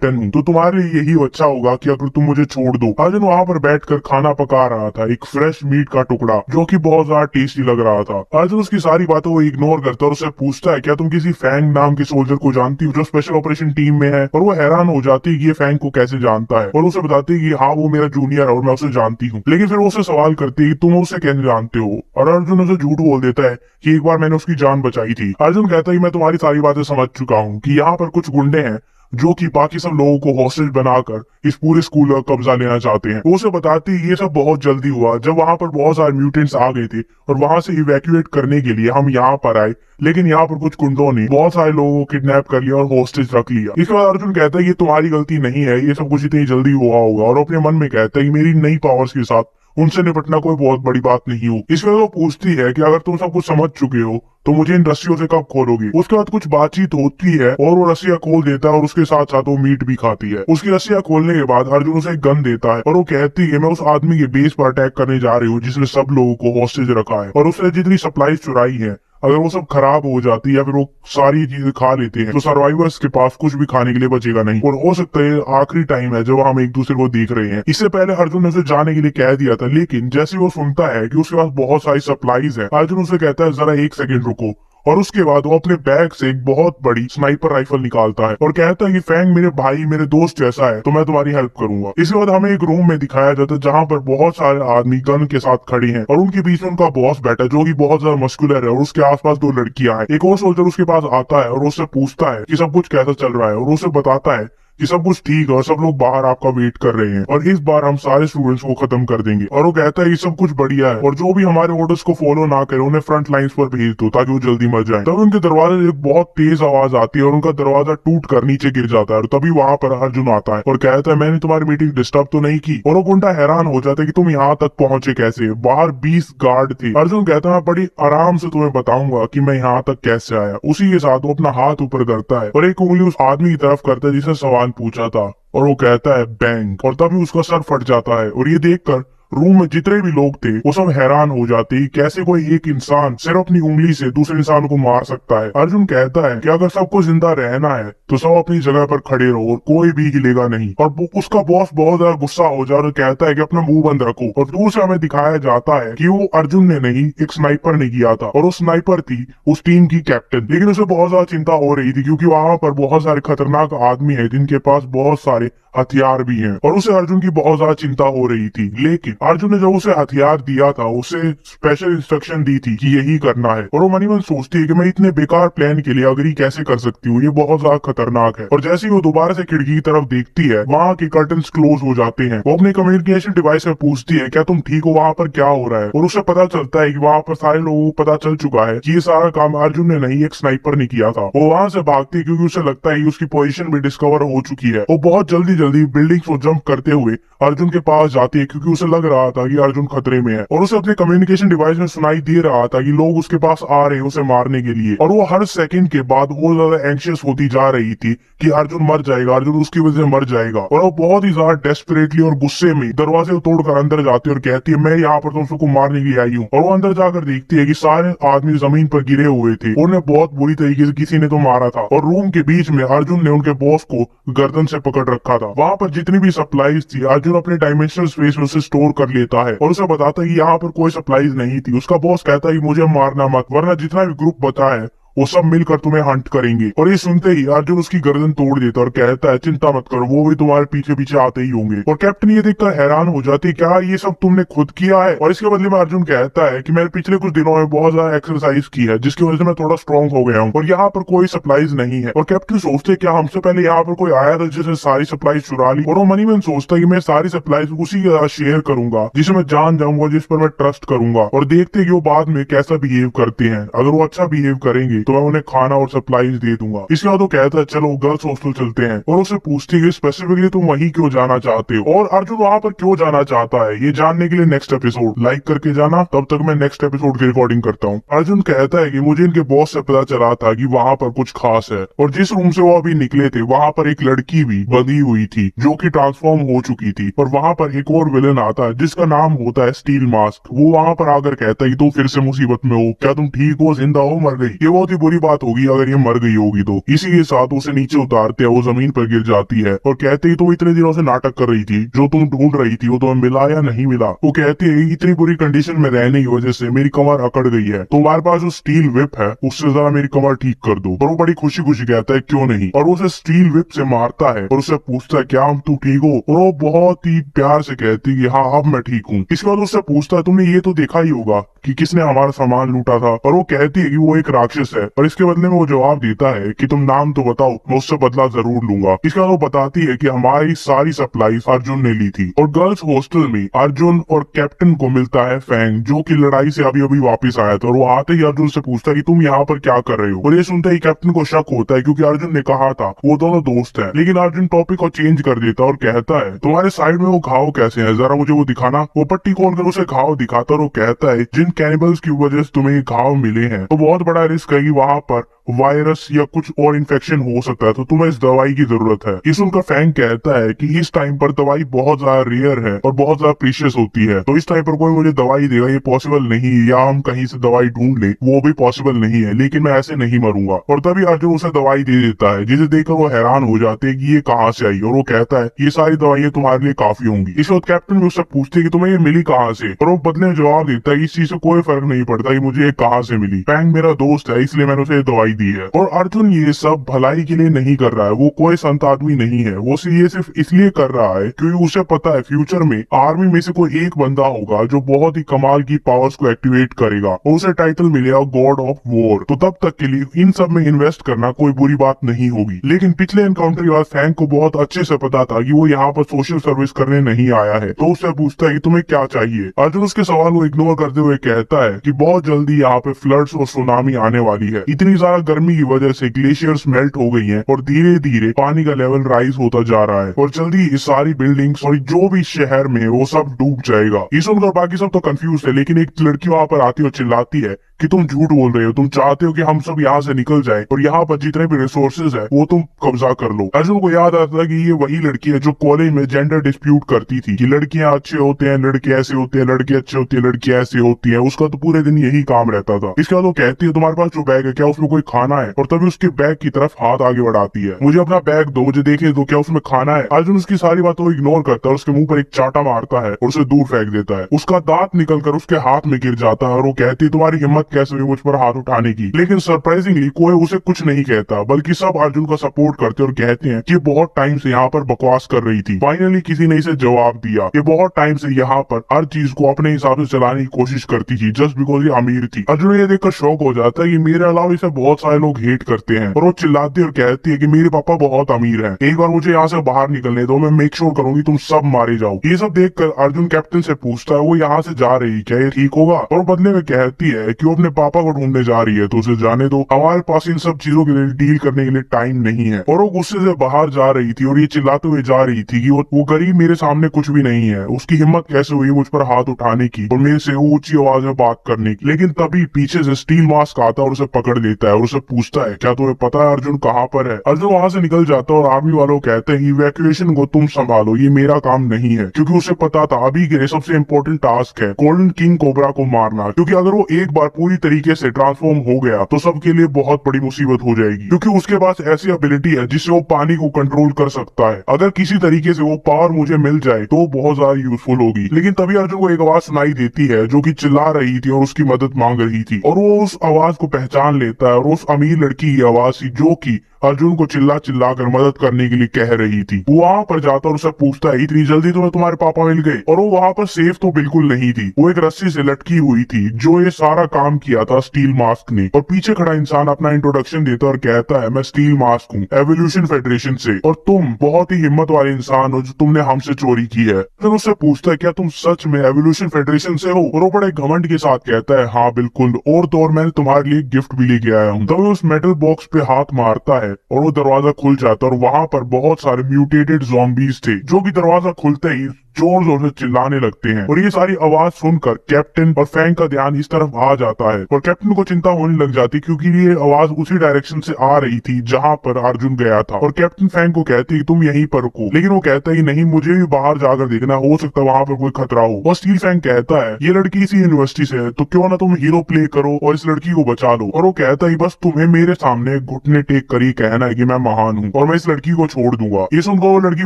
Captain हूँ, तो तुम्हारे लिए यही अच्छा होगा कि अगर तुम मुझे छोड़ दो। अर्जुन वहाँ पर बैठकर खाना पका रहा था, एक फ्रेश मीट का टुकड़ा जो कि बहुत ज्यादा टेस्टी लग रहा था। अर्जुन उसकी सारी बातों को इग्नोर करता है और उससे पूछता है क्या तुम किसी फैंग नाम के सोल्जर को जानती हो जो स्पेशल ऑपरेशन टीम में है। और वो हैरान हो जाती है कि ये फैंग को कैसे जानता है, और उसे बताती है कि हाँ वो मेरा जूनियर है और मैं उसे जानती हूँ। लेकिन फिर वो उसे सवाल करती है कि तुम उसे कैसे जानते हो, और अर्जुन उसे झूठ बोल देता है कि एक बार मैंने उसकी जान बचाई थी। अर्जुन कहता है कि मैं तुम्हारी सारी बातें समझ चुका हूँ कि यहाँ पर कुछ गुंडे हैं जो कि बाकी सब लोगों को हॉस्टेज बनाकर इस पूरे स्कूल का कब्जा लेना चाहते हैं। वो उसे बताती है ये सब बहुत जल्दी हुआ जब वहां पर बहुत सारे म्यूटेंट्स आ गए थे और वहां से इवैक्यूएट करने के लिए हम यहाँ पर आए, लेकिन यहाँ पर कुछ गुंडों ने बहुत सारे लोगों को किडनैप कर लिया और हॉस्टेज रख लिया। इसके बाद अर्जुन कहता है ये तुम्हारी गलती नहीं है, ये सब कुछ इतनी जल्दी हुआ होगा, और अपने मन में कहता है कि मेरी नई पावर्स के साथ उनसे निपटना कोई बहुत बड़ी बात नहीं हो। इसके बाद वो पूछती है कि अगर तुम सब कुछ समझ चुके हो तो मुझे इन रस्सियों से कब खोलोगे। उसके बाद कुछ बातचीत होती है और वो रस्सियां खोल देता है और उसके साथ साथ वो मीट भी खाती है। उसकी रस्सियां खोलने के बाद अर्जुन उसे एक गन देता है और वो कहती है मैं उस आदमी के बेस पर अटैक करने जा रही हूँ जिसने सब लोगों को हॉस्टेज रखा है, और उसने जितनी सप्लाईज चुराई है अगर वो सब खराब हो जाती है या फिर वो सारी चीजें खा लेते हैं तो सर्वाइवर्स के पास कुछ भी खाने के लिए बचेगा नहीं, और हो सकता है आखिरी टाइम है जब हम एक दूसरे को देख रहे हैं। इससे पहले अर्जुन ने उसे जाने के लिए कह दिया था, लेकिन जैसे वो सुनता है कि उसके पास बहुत सारी सप्लाईज है, अर्जुन उसे कहता है जरा एक सेकंड रुको, और उसके बाद वो अपने बैग से एक बहुत बड़ी स्नाइपर राइफल निकालता है और कहता है कि फैंग मेरे भाई मेरे दोस्त जैसा है तो मैं तुम्हारी हेल्प करूंगा। इसके बाद हमें एक रूम में दिखाया जाता है जहाँ पर बहुत सारे आदमी गन के साथ खड़े हैं और उनके बीच में उनका बॉस बैठा है जो कि बहुत ज्यादा मस्कुलर है, और उसके आसपास दो लड़कियां हैं। एक और सोल्जर उसके पास आता है और उससे पूछता है कि सब कुछ कैसा चल रहा है, और उसे बताता है कि सब कुछ ठीक है और सब लोग बाहर आपका वेट कर रहे हैं और इस बार हम सारे स्टूडेंट्स को खत्म कर देंगे। और वो कहता है ये सब कुछ बढ़िया है और जो भी हमारे ऑर्डर्स को फॉलो ना करे उन्हें फ्रंट लाइंस पर भेज दो ताकि वो जल्दी मर जाए। तब उनके दरवाजे से एक बहुत तेज आवाज आती है और उनका दरवाजा टूट कर नीचे गिर जाता है, और तभी वहां पर अर्जुन आता है और कहता है मैंने तुम्हारी मीटिंग डिस्टर्ब तो नहीं की। और वो गुंडा हैरान हो जाता है कि तुम यहाँ तक पहुंचे कैसे, बाहर 20 गार्ड थे। अर्जुन कहता है मैं बड़ी आराम से तुम्हें बताऊंगा कि मैं यहाँ तक कैसे आया। उसी के साथ वो अपना हाथ ऊपर करता है और एक उंगली उस आदमी की तरफ करता है जिसने सवाल पूछा था, और वो कहता है बैंक, और तभी उसका सर फट जाता है। और ये देखकर रूम में जितने भी लोग थे वो सब हैरान हो जाते हैं कैसे कोई एक इंसान सिर्फ अपनी उंगली से दूसरे इंसान को मार सकता है। अर्जुन कहता है कि अगर सबको जिंदा रहना है तो सब अपनी जगह पर खड़े रहो और कोई भी हिलेगा नहीं। और उसका बॉस बहुत ज्यादा गुस्सा हो जाता है और कहता है कि अपना मुंह बंद रखो। और दूर से हमें दिखाया जाता है कि वो अर्जुन ने नहीं एक स्नाइपर ने किया था, और वो स्नाइपर थी उस टीम की कैप्टन। लेकिन उसे बहुत ज्यादा चिंता हो रही थी क्योंकि वहां पर बहुत सारे खतरनाक आदमी है जिनके पास बहुत सारे हथियार भी हैं, और उसे अर्जुन की बहुत ज्यादा चिंता हो रही थी। लेकिन अर्जुन ने जब उसे हथियार दिया था उसे स्पेशल इंस्ट्रक्शन दी थी कि यही करना है, और वो मनी मन सोचती है कि मैं इतने बेकार प्लान के लिए अग्री कैसे कर सकती हूँ, ये बहुत ज्यादा खतरनाक है। और जैसे ही वो दोबारा से खिड़की की तरफ देखती है वहाँ के कर्टन्स क्लोज हो जाते हैं। वो अपने कम्युनिकेशन डिवाइस में पूछती है क्या तुम ठीक हो, वहाँ पर क्या हो रहा है। और उसे पता चलता है कि वहाँ पर सारे लोगों को पता चल चुका है कि ये सारा काम अर्जुन ने नहीं एक स्नाइपर ने किया था। वो वहाँ से भागती है क्योंकि उसे लगता है कि उसकी पोजीशन भी डिस्कवर हो चुकी है। वो बहुत जल्दी जल्दी बिल्डिंग को जंप करते हुए अर्जुन के पास जाती है क्योंकि उसे लग रहा था कि अर्जुन खतरे में है, और उसे अपने कम्युनिकेशन डिवाइस में सुनाई दे रहा था कि लोग उसके पास आ रहे हैं उसे मारने के लिए। और वो हर सेकंड के बाद बहुत ज्यादा एंशियस होती जा रही थी कि अर्जुन मर जाएगा, अर्जुन उसकी वजह से मर जाएगा। और वो बहुत ही ज्यादा डेस्परेटली और गुस्से में दरवाजे को तोड़कर अंदर जाती है और कहती है मैं यहाँ पर तुम सबको मारने के लिए आई हूँ। और वो अंदर जाकर देखती है कि सारे आदमी जमीन पर गिरे हुए थे, उन्हें बहुत बुरी तरीके से किसी ने तो मारा था, और रूम के बीच में अर्जुन ने उनके बॉस को गर्दन से पकड़ रखा था। वहां पर जितनी भी सप्लाईज थी अर्जुन अपने डायमेंशनल स्पेस में उसे स्टोर कर लेता है और उसे बताता है कि यहाँ पर कोई सप्लाईज नहीं थी। उसका बॉस कहता है कि मुझे मारना मत, वरना जितना भी ग्रुप बचा है वो सब मिलकर तुम्हें हंट करेंगे। और ये सुनते ही अर्जुन उसकी गर्दन तोड़ देता और कहता है चिंता मत करो, वो भी तुम्हारे पीछे पीछे आते ही होंगे। और कैप्टन ये देखकर हैरान हो जाती है क्या ये सब तुमने खुद किया है। और इसके बदले में अर्जुन कहता है कि मैंने पिछले कुछ दिनों में बहुत ज्यादा एक्सरसाइज की है जिसकी वजह से मैं थोड़ा स्ट्रॉन्ग हो गया हूँ, और यहाँ पर कोई सप्लाईज नहीं है। और कैप्टन सोचते क्या हमसे पहले यहाँ पर कोई आया था जिसने सारी सप्लाईज चुरा ली। और वो मनी मन सोचता है कि मैं सारी सप्लाईज उसी के साथ शेयर करूंगा जिसे मैं जान जाऊंगा, जिस पर मैं ट्रस्ट करूंगा, और देखते कि वो बाद में कैसा बिहेव करते हैं। अगर वो अच्छा बिहेव करेंगे तो मैं उन्हें खाना और सप्लाईज दे दूंगा। इसके बाद वो कहता है चलो गर्ल्स हॉस्टल चलते हैं, और उसे पूछती है स्पेसिफिकली तुम वहीं क्यों जाना चाहते हो और अर्जुन वहां पर क्यों जाना चाहता है। ये जानने के लिए नेक्स्ट एपिसोड लाइक करके जाना। तब तक मैं नेक्स्ट एपिसोड की रिकॉर्डिंग करता हूँ। अर्जुन कहता है कि मुझे इनके बॉस से पता चला था कि वहां पर कुछ खास है, और जिस रूम से वो अभी निकले थे वहां पर एक लड़की भी बंधी हुई थी जो कि ट्रांसफॉर्म हो चुकी थी। और वहां पर एक और विलन आता है जिसका नाम होता है स्टील मास्क। वो वहां पर आकर कहता है कि तुम फिर से मुसीबत में हो, क्या तुम ठीक हो, जिंदा हो, मर गई। ये बहुत बहुत ही बुरी बात होगी अगर ये मर गई होगी तो। इसी के साथ उसे नीचे उतारते हैं, वो जमीन पर गिर जाती है और कहते ही तो इतने दिनों से नाटक कर रही थी, जो तुम ढूंढ रही थी वो तुम्हें मिला या नहीं मिला। वो कहती है इतनी बुरी कंडीशन में रहने की वजह से मेरी कमर अकड़ गई है, तुम्हारे पास जो स्टील विप है उससे जरा मेरी कमर ठीक कर दो। और वो बड़ी खुशी खुशी कहता है क्यों नहीं, और उसे स्टील विप से मारता है और उसे पूछता है क्या तू ठीक हो, और वो बहुत ही प्यार से कहती है हाँ अब मैं ठीक हूँ। इसके बाद उससे पूछता है तुमने ये तो देखा ही होगा कि किसने हमारा सामान लूटा था, और वो कहती है कि वो एक राक्षस है, और इसके बदले में वो जवाब देता है कि तुम नाम तो बताओ, मैं उससे बदला जरूर लूंगा। इसके बाद वो बताती है कि हमारी सारी सप्लाईज अर्जुन ने ली थी। और गर्ल्स हॉस्टल में अर्जुन और कैप्टन को मिलता है फैंग, जो कि लड़ाई से अभी अभी वापस आया था, और वो आते ही अर्जुन से पूछता है कि तुम यहाँ पर क्या कर रहे हो। और ये सुनते ही कैप्टन को शक होता है क्योंकि अर्जुन ने कहा था वो दोनों दोस्त हैं, लेकिन अर्जुन टॉपिक को चेंज कर देता और कहता है तुम्हारे साइड में वो घाव कैसे है, जरा मुझे वो दिखाना। वो पट्टी खोलकर उसे घाव दिखाता और वो कहता है जिन कैनिबल्स की वजह से तुम्हें घाव मिले हैं तो बहुत बड़ा रिस्क है कि वहाँ पर वायरस या कुछ और इन्फेक्शन हो सकता है, तो तुम्हें इस दवाई की जरूरत है। ये सुनकर फैंग कहता है कि इस टाइम पर दवाई बहुत ज्यादा रेयर है और बहुत ज्यादा प्रीशियस होती है, तो इस टाइम पर कोई मुझे दवाई देगा ये पॉसिबल नहीं, या हम कहीं से दवाई ढूंढ ले वो भी पॉसिबल नहीं है, लेकिन मैं ऐसे नहीं मरूंगा। और तभी अर्जुन उसे दवाई दे देता है, जिसे देखकर वो हैरान हो जाते हैं कि ये कहाँ से आई, और वो कहता है ये सारी दवाइयां तुम्हारे लिए काफी होंगी। इस वक्त कैप्टन भी उससे पूछते है कि तुम्हें ये मिली कहाँ से, और वो बदले में जवाब देता है इस चीज से कोई फर्क नहीं पड़ता कि मुझे ये कहाँ से मिली, फैंग मेरा दोस्त है इसलिए मैंने उसे दवाई दी है। और अर्जुन ये सब भलाई के लिए नहीं कर रहा है, वो कोई संत आदमी नहीं है, वो ये सिर्फ इसलिए कर रहा है क्योंकि उसे पता है फ्यूचर में आर्मी में से कोई एक बंदा होगा जो बहुत ही कमाल की पावर्स को एक्टिवेट करेगा और उसे टाइटल मिलेगा गॉड ऑफ वॉर। तो तब तक के लिए इन सब में इन्वेस्ट करना कोई बुरी बात नहीं होगी। लेकिन पिछले एनकाउंटर के बाद फैंग को बहुत अच्छे से पता था कि वो यहाँ पर सोशल सर्विस करने नहीं आया है, तो उससे पूछता है कि तुम्हें क्या चाहिए। अर्जुन उसके सवाल को इग्नोर करते हुए कहता है कि बहुत जल्दी यहाँ पे फ्लड्स और सुनामी आने वाली है, इतनी ज्यादा गर्मी की वजह से ग्लेशियर्स मेल्ट हो गई हैं और धीरे धीरे पानी का लेवल राइज होता जा रहा है, और जल्दी ये सारी बिल्डिंग्स और जो भी शहर में वो सब डूब जाएगा। ये सुनकर बाकी सब तो कंफ्यूज है, लेकिन एक लड़की वहां पर आती है और चिल्लाती है कि तुम झूठ बोल रहे हो, तुम चाहते हो कि हम सब यहाँ से निकल जाएं और यहाँ पर जितने भी रिसोर्सेज है वो तुम कब्जा कर लो। अर्जुन को याद आता था कि ये वही लड़की है जो कॉलेज में जेंडर डिस्प्यूट करती थी कि लड़कियां अच्छे होते हैं, लड़के ऐसे होते हैं, लड़के अच्छे होते हैं, लड़की ऐसे होती है। उसका तो पूरे दिन यही काम रहता था। इसके बाद वो कहती है तुम्हारे पास जो बैग है क्या उसमें कोई खाना है, और तभी उसके बैग की तरफ हाथ आगे बढ़ाती है, मुझे अपना बैग दो, मुझे देखने दो क्या उसमें खाना है। अर्जुन उसकी सारी बातों को इग्नोर करता है, उसके मुंह पर एक चाटा मारता है और उसे दूर फेंक देता है। उसका दांत निकलकर उसके हाथ में गिर जाता है और वो कहती है तुम्हारी हिम्मत कैसे हुई मुझ पर हाथ उठाने की। लेकिन सरप्राइजिंगली कोई उसे कुछ नहीं कहता, बल्कि सब अर्जुन का सपोर्ट करते और कहते हैं कि बहुत टाइम से यहाँ पर बकवास कर रही थी। फाइनली किसी ने इसे जवाब दिया कि बहुत टाइम से यहाँ पर हर चीज को अपने हिसाब से चलाने की कोशिश करती थी जस्ट बिकॉज ये अमीर थी। अर्जुन ये देखकर शौक हो जाता है कि मेरे अलावा इसे बहुत सारे लोग हेट करते हैं, और वो चिल्लाती और कहती है कि मेरे पापा बहुत अमीर हैं, एक बार मुझे यहाँ से बाहर निकलने दो, मैं मेक श्योर करूंगी तुम सब मारे जाओ। ये सब देखकर अर्जुन कैप्टन से पूछता है वो यहाँ से जा रही क्या, ये ठीक होगा, और बदले में कहती है कि वो अपने पापा को ढूंढने जा रही है, तो उसे जाने दो, हमारे पास इन सब चीजों के लिए डील करने के लिए टाइम नहीं है। और वो गुस्से से बाहर जा रही थी और ये चिल्लाते हुए जा रही थी कि वो गरीब मेरे सामने कुछ भी नहीं है, उसकी हिम्मत कैसे हुई मुझ पर हाथ उठाने की और मेरे से ऊंची आवाज में बात करने की। लेकिन तभी पीछे से स्टील मास्क आता है और उसे पकड़ लेता है और उसे पूछता है क्या तुम्हें पता है अर्जुन कहाँ पर है। अर्जुन वहां से निकल जाता है और आर्मी वालों कहते हैं इवैक्यूएशन को तुम संभालो, ये मेरा काम नहीं है, क्योंकि उसे पता था अभी के लिए सबसे इम्पोर्टेंट टास्क है गोल्डन किंग कोबरा को मारना, क्योंकि अगर वो एक बार पूरी तरीके से ट्रांसफॉर्म हो गया तो सबके लिए बहुत बड़ी मुसीबत हो जाएगी, क्योंकि उसके पास ऐसी एबिलिटी है जिससे वो पानी को कंट्रोल कर सकता है। अगर किसी तरीके से वो पावर मुझे मिल जाए तो बहुत ज्यादा यूजफुल होगी। लेकिन तभी अर्जुन को एक आवाज सुनाई देती है जो कि चिल्ला रही थी और उसकी मदद मांग रही थी, और वो उस आवाज को पहचान लेता है और उस अमीर लड़की की आवाज थी जो की अर्जुन को चिल्ला चिल्ला कर मदद करने के लिए कह रही थी। वो वहां पर जाता और उससे पूछता है इतनी जल्दी तुम्हें तुम्हारे पापा मिल गए, और वो वहां पर सेफ तो बिल्कुल नहीं थी, वो एक रस्सी से लटकी हुई थी जो ये सारा काम किया था स्टील मास्क ने। और पीछे खड़ा इंसान अपना इंट्रोडक्शन देता और कहता है मैं स्टील मास्क हूँ एवोल्यूशन फेडरेशन से, और तुम बहुत ही हिम्मत वाले इंसान हो जो तुमने हमसे चोरी की है। फिर उससे पूछता है क्या तुम सच में एवोल्यूशन फेडरेशन से हो, और वो बड़े घमंड के साथ कहता है हाँ बिल्कुल, और तो और मैंने तुम्हारे लिए गिफ्ट भी लेके आया हूँ। तब उस मेटल बॉक्स पे हाथ मारता है और वो दरवाजा खुल जाता है और वहां पर बहुत सारे म्यूटेटेड ज़ॉम्बीज थे जो कि दरवाजा खुलते ही जोर जोर से चिल्लाने लगते हैं। और ये सारी आवाज सुनकर कैप्टन और फैंग का ध्यान इस तरफ आ जाता है और कैप्टन को चिंता होने लग जाती क्योंकि ये आवाज उसी डायरेक्शन से आ रही थी जहाँ पर अर्जुन गया था। और कैप्टन फैंग को कहती है तुम यहीं पर रुको, लेकिन वो कहता है नहीं, मुझे भी बाहर जाकर देखना, हो सकता है वहाँ पर कोई खतरा हो। और स्टील फैंग कहता है ये लड़की इसी यूनिवर्सिटी से है, तो क्यों ना तुम हीरो प्ले करो और इस लड़की को बचा लो। और वो कहता है बस तुम्हें मेरे सामने घुटने टेक कर ही कहना है कि मैं महान हूँ और मैं इस लड़की को छोड़ दूंगा। ये सुनकर वो लड़की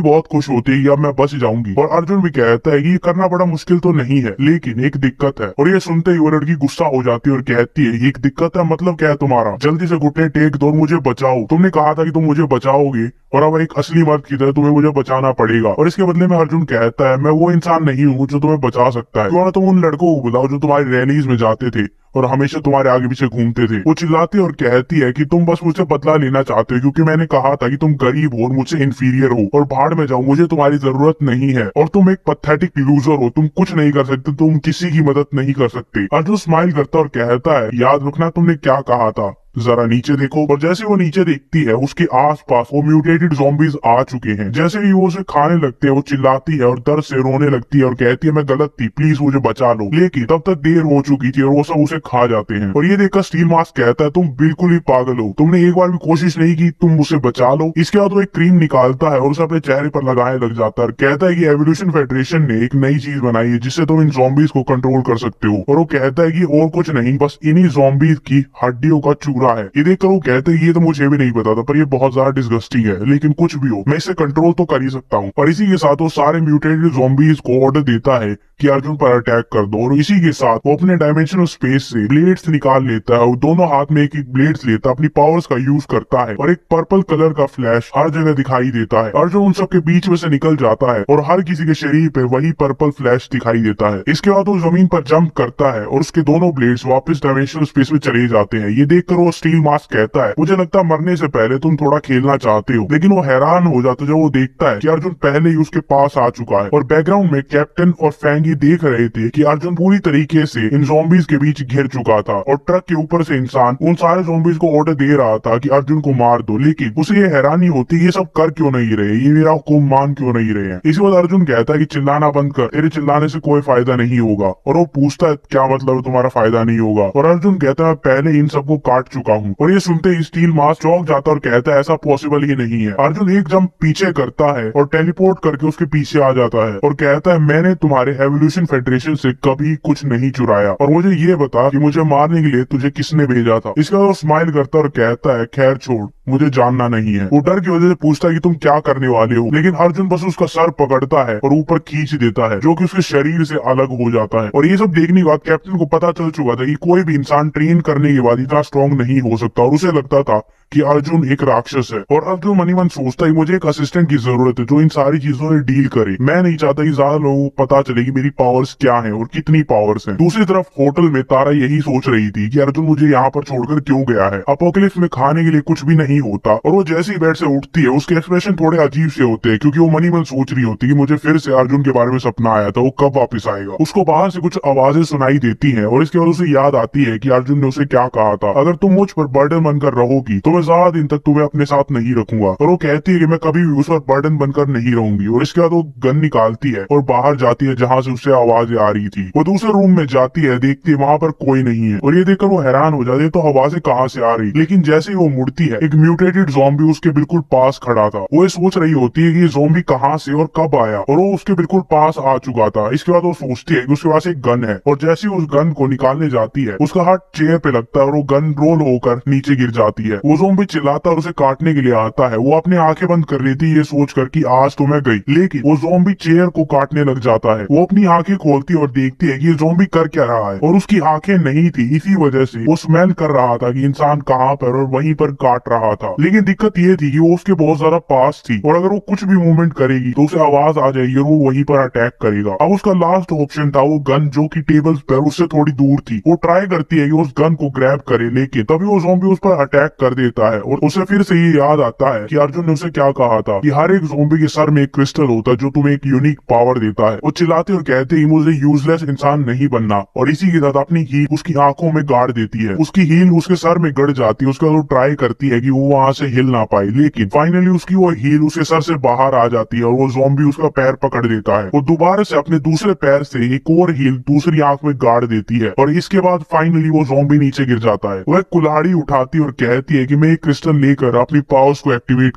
बहुत खुश होती है कि अब मैं बच जाऊंगी। और अर्जुन भी कहता है कि ये करना बड़ा मुश्किल तो नहीं है, लेकिन एक दिक्कत है। और ये सुनते ही वो लड़की गुस्सा हो जाती है और कहती है एक दिक्कत है, मतलब क्या है तुम्हारा, जल्दी से घुटने टेक दो, मुझे बचाओ। तुमने कहा था कि तुम मुझे बचाओगे और अब एक असली मर्द की तरह तुम्हें मुझे बचाना पड़ेगा। और इसके बदले में अर्जुन कहता है मैं वो इंसान नहीं हूँ जो तुम्हें बचा सकता है, क्यों ना तुम उन लड़कों को बुलाओ जो तुम्हारी रैलीज में जाते थे और हमेशा तुम्हारे आगे पीछे घूमते थे। वो चिल्लाती और कहती है कि तुम बस मुझसे बदला लेना चाहते हो क्योंकि मैंने कहा था कि तुम गरीब हो और मुझसे इंफीरियर हो और भाड़ में जाओ, मुझे तुम्हारी जरूरत नहीं है और तुम एक पथेटिक लूजर हो, तुम कुछ नहीं कर सकते, तुम किसी की मदद नहीं कर सकते। अर्जुन स्माइल करता और कहता है याद रखना तुमने क्या कहा था, जरा नीचे देखो। और जैसे वो नीचे देखती है उसके आसपास वो म्यूटेटेड ज़ॉम्बीज आ चुके हैं। जैसे ही वो उसे खाने लगते हैं वो चिल्लाती है और दर्द से रोने लगती है और कहती है मैं गलत थी, प्लीज मुझे बचा लो। लेकिन तब तक देर हो चुकी थी और वो सब उसे खा जाते हैं। और ये देखकर स्टील मास्क कहता है तुम बिल्कुल ही पागल हो, तुमने एक बार भी कोशिश नहीं की तुम मुझे बचा लो। इसके बाद वो एक क्रीम निकालता है और उसे अपने चेहरे पर लगाने लग जाता है। कहता है कि एवोल्यूशन फेडरेशन ने एक नई चीज बनाई है जिससे तुम इन ज़ॉम्बीज को कंट्रोल कर सकते हो। और वो कहता है कि और कुछ नहीं, बस इन्हीं ज़ॉम्बीज की हड्डियों का चूरा है। ये देखकर कहते हैं ये तो मुझे भी नहीं पता था, पर ये बहुत ज्यादा डिस्गस्टिंग है, लेकिन कुछ भी हो मैं इसे कंट्रोल तो कर ही सकता हूँ। और इसी के साथ वो सारे म्यूटेटेड ज़ॉम्बीज को ऑर्डर देता है कि अर्जुन पर अटैक कर दो। और इसी के साथ वो अपने डायमेंशनल स्पेस से ब्लेड्स निकाल लेता है और दोनों हाथ में एक एक ब्लेड्स लेता है, अपनी पावर्स का यूज करता है और एक पर्पल कलर का फ्लैश हर जगह दिखाई देता है। अर्जुन उन सब के बीच में से निकल जाता है और हर किसी के शरीर पे वही पर्पल फ्लैश दिखाई देता है। इसके बाद वो जमीन पर जंप करता है और उसके दोनों ब्लेड्स वापस डायमेंशनल स्पेस में चले जाते हैं। ये देखकर वो स्टील मास्क कहता है मुझे लगता है मरने से पहले तुम थोड़ा खेलना चाहते हो। लेकिन वो हैरान हो जाता है जब वो देखता है कि अर्जुन पहले ही उसके पास आ चुका है। और बैकग्राउंड में कैप्टन और फैंगी देख रहे थे कि अर्जुन पूरी तरीके से इन ज़ॉम्बीज के बीच घिर चुका था और ट्रक के ऊपर से इंसान उन सारे ज़ॉम्बीज को ऑर्डर दे रहा था कि अर्जुन को मार दो। लेकिन उसे ये हैरानी होती ये सब कर क्यों नहीं रहे, ये मेरा हुक्म मान क्यों नहीं रहे हैं। इसी बाद अर्जुन कहता है कि चिल्लाना बंद कर, तेरे चिल्लाने से कोई फायदा नहीं होगा। और वो पूछता है क्या मतलब तुम्हारा फायदा नहीं होगा। और अर्जुन कहता है पहले इन सबको काट चुका हूँ। और ये सुनते ही स्टील मास्क चौंक जाता और कहता है ऐसा पॉसिबल ही नहीं है। अर्जुन एक जंप पीछे करता है और टेलीपोर्ट करके उसके पीछे आ जाता है और कहता है मैंने तुम्हारे एवोल्यूशन फेडरेशन से कभी कुछ नहीं चुराया और मुझे ये बता कि मुझे मारने के लिए तुझे किसने भेजा था। इसके बाद वो स्माइल करता और कहता है खैर छोड़, मुझे जानना नहीं है। वो डर की वजह से पूछता है कि तुम क्या करने वाले हो, लेकिन अर्जुन बस उसका सर पकड़ता है और ऊपर खींच देता है जो कि उसके शरीर से अलग हो जाता है। और ये सब देखने के बाद कैप्टन को पता चल चुका था कि कोई भी इंसान ट्रेन करने के बाद इतना स्ट्रॉन्ग नहीं हो सकता और उसे लगता था कि अर्जुन एक राक्षस है। और अर्जुन मनी मन सोचता है मुझे एक असिस्टेंट की जरूरत है जो इन सारी चीजों से डील करे। मैं नहीं चाहता कि ज्यादा लोगों को पता चले कि मेरी पावर्स क्या हैं और कितनी पावर्स हैं। दूसरी तरफ होटल में तारा यही सोच रही थी कि अर्जुन मुझे यहाँ पर छोड़कर क्यों गया है। अपोकलिप्स में खाने के लिए कुछ भी नहीं होता और वो जैसे ही बेड से उठती है उसके एक्सप्रेशन थोड़े अजीब से होते हैं क्योंकि वो मनी मन सोच रही होती है कि मुझे फिर से अर्जुन के बारे में सपना आया था, वो कब वापस आएगा। उसको बाहर से कुछ आवाजें सुनाई देती है और इसके बाद उसे याद आती है कि अर्जुन ने उसे क्या कहा था, अगर तुम मुझ पर बर्डन बनकर रहोगी तो मैं ज्यादा दिन तक तुम्हें अपने साथ नहीं रखूंगा। और वो कहती है कि मैं कभी भी उस पर बर्डन बनकर नहीं रहूंगी। और इसके बाद वो गन निकालती है और बाहर जाती है जहाँ से उससे आवाजें आ रही थी। वो दूसरे रूम में जाती है, देखती है वहाँ पर कोई नहीं है और ये देखकर वो हैरान हो जाती है तो आवाजें कहाँ से आ रही। लेकिन जैसे ही वो मुड़ती है एक म्यूटेटेड ज़ॉम्बी उसके बिल्कुल पास खड़ा था। वो ये सोच रही होती है कि ये ज़ॉम्बी कहाँ से और कब आया और वो उसके बिल्कुल पास आ चुका था। इसके बाद वो सोचती है कि उसके पास एक गन है और जैसे ही उस गन को निकालने जाती है उसका हाथ चेयर पे लगता है और वो गन रोल होकर नीचे गिर जाती है। वो ज़ॉम्बी चिल्लाता और उसे काटने के लिए आता है। वो अपनी आंखें बंद कर लेती है ये सोचकर कि आज तो मैं गई, लेकिन वो ज़ॉम्बी चेयर को काटने लग जाता है। वो अपनी आंखें खोलती है और देखती है कि ये ज़ॉम्बी कर क्या रहा है और उसकी आंखें नहीं थी, इसी वजह से वो स्मेल कर रहा था कि इंसान कहाँ पर और वहीं पर काट रहा था। लेकिन दिक्कत ये थी कि वो उसके बहुत ज्यादा पास थी और अगर वो कुछ भी मूवमेंट करेगी तो उसे आवाज आ जाएगी और वो वहीं पर अटैक करेगा। अब उसका लास्ट ऑप्शन था वो गन जो कि टेबल पर उससे थोड़ी दूर थी। वो ट्राई करती है कि उस गन को ग्रैब करे, लेकिन तभी वो ज़ॉम्बी उस पर अटैक कर देता है और उसे फिर से ये याद आता है कि अर्जुन ने उसे क्या कहा था कि हर एक ज़ॉम्बी के सर में एक क्रिस्टल होता है जो तुम्हें एक यूनिक पावर देता है। वो चिल्लाते और कहते हैं मुझे यूजलेस इंसान नहीं बनना और इसी के साथ अपनी हील उसकी आंखों में गाड़ देती है। उसकी हील उसके सर में गड़ जाती है। उसके बाद वो ट्राई करती है कि वो वो वहाँ से हिल ना पाए, लेकिन फाइनली उसकी वो हील उसके सर से बाहर आ जाती है और वो ज़ॉम्बी उसका पैर पकड़ लेता है। वो दोबारा से अपने दूसरे पैर से एक और हील दूसरी आंख में गाड़ देती है और इसके बाद फाइनली वो ज़ॉम्बी नीचे गिर जाता है। वह कुल्हाड़ी उठाती और कहती है कि मैं एक क्रिस्टल लेकर अपनी पावर्स को एक्टिवेट